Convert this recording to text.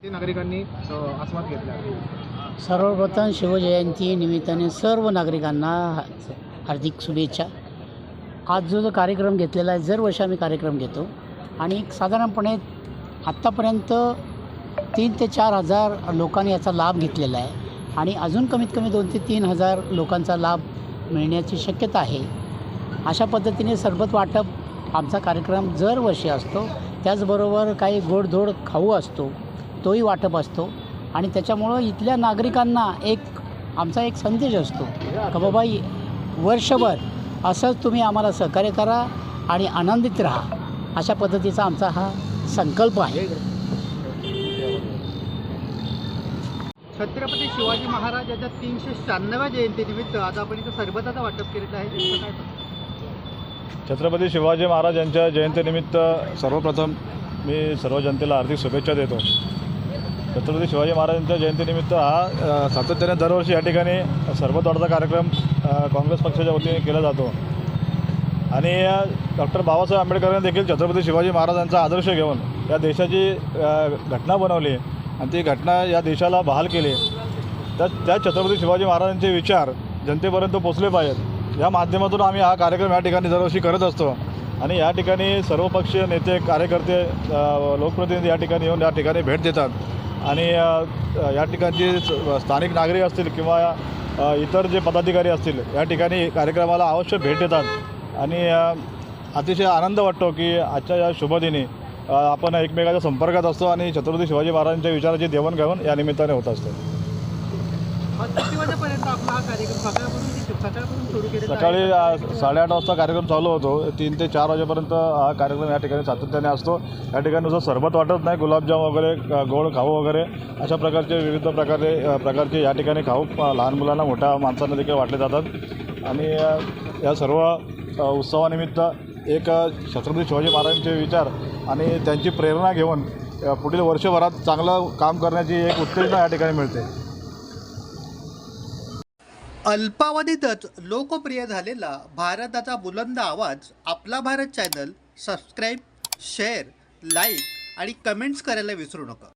नागरिकांनी आस्वाद घेतला। सर्वप्रथम शिवजयंती निमित्ताने सर्व नागरिकांना हार्दिक शुभेच्छा। आज जो कार्यक्रम घेतलेला आहे, दरवर्षी आम्ही कार्यक्रम घेतो आणि साधारणपणे आत्तापर्यंत 3 ते 4 हजार लोकांनी याचा लाभ घेतलेला आहे आणि अजून कमीत कमी 2 ते 3 हजार लोकांचा लाभ मिळण्याची शक्यता आहे। अशा पद्धतीने सरबत वाटप आमचा कार्यक्रम दरवर्षी असतो। त्याचबरोबर काही गोडधोड खाऊ असतो, तोही वाटप असतो आणि त्याच्यामुळं इथल्या नागरिकांना आमचा एक संदेश असतो का बाबा वर्षभर असंच तुम्ही आम्हाला सहकार्य करा आणि आनंदित राहा, अशा पद्धतीचा आमचा हा संकल्प आहे। छत्रपती शिवाजी महाराज यांच्या 396व्या जयंतीनिमित्त आज आपण इथं सरबताचं वाटप केलेलं आहे। त्याचं काय सांगता? छत्रपती शिवाजी महाराज यांच्या जयंतीनिमित्त सर्वप्रथम मी सर्व जनतेला हार्दिक शुभेच्छा देतो। छत्रपती शिवाजी महाराजांच्या जयंतीनिमित्त हा सातत्याने दरवर्षी या ठिकाणी सरबत वाटपाचा कार्यक्रम काँग्रेस पक्षाच्या वतीने केला जातो आणि डॉक्टर बाबासाहेब आंबेडकरांनी देखील छत्रपती शिवाजी महाराजांचा आदर्श घेऊन या देशाची घटना बनवली आणि ती घटना या देशाला बहाल केली। त्या छत्रपती शिवाजी महाराजांचे विचार जनतेपर्यंत पोचले पाहिजेत, या माध्यमातून आम्ही हा कार्यक्रम या ठिकाणी दरवर्षी करत असतो आणि या ठिकाणी सर्वपक्षीय नेते, कार्यकर्ते, लोकप्रतिनिधी या ठिकाणी येऊन या ठिकाणी भेट देतात आणि या ठिकाणचे स्थानिक नागरिक असतील किंवा इतर जे पदाधिकारी असतील या ठिकाणी कार्यक्रमाला अवश्य भेट देतात आणि अतिशय आनंद वाटतो की आजच्या या शुभदिनी आपण एकमेकाच्या संपर्कात असतो आणि छत्रपती शिवाजी महाराजांच्या विचाराची देवाणघेवाण या निमित्ताने होत असते। किती वाजेपर्यंत आपला हा कार्यक्रम सकाळपासून सुरू केला? सकाळी 8:30 वाजता कार्यक्रम चालू होतो, 3 ते 4 वाजेपर्यंत हा कार्यक्रम या ठिकाणी सातत्याने असतो। या ठिकाणी नुसतं सरबत वाटत नाही, गुलाबजाम वगैरे, गोड खाऊ वगैरे अशा प्रकारचे विविध प्रकारचे या ठिकाणी खाऊ लहान मुलांना, मोठ्या माणसांना देखील वाटले जातात आणि या सर्व उत्सवानिमित्त एक छत्रपती शिवाजी महाराजांचे विचार आणि त्यांची प्रेरणा घेऊन पुढील वर्षभरात चांगलं काम करण्याची एक उत्तेजना या ठिकाणी मिळते। अल्पावधीतच लोकप्रिय झालेला भारताचा बुलंद आवाज आपला Bharat channel subscribe, share, like आणि कमेंट्स करायला विसरू नका।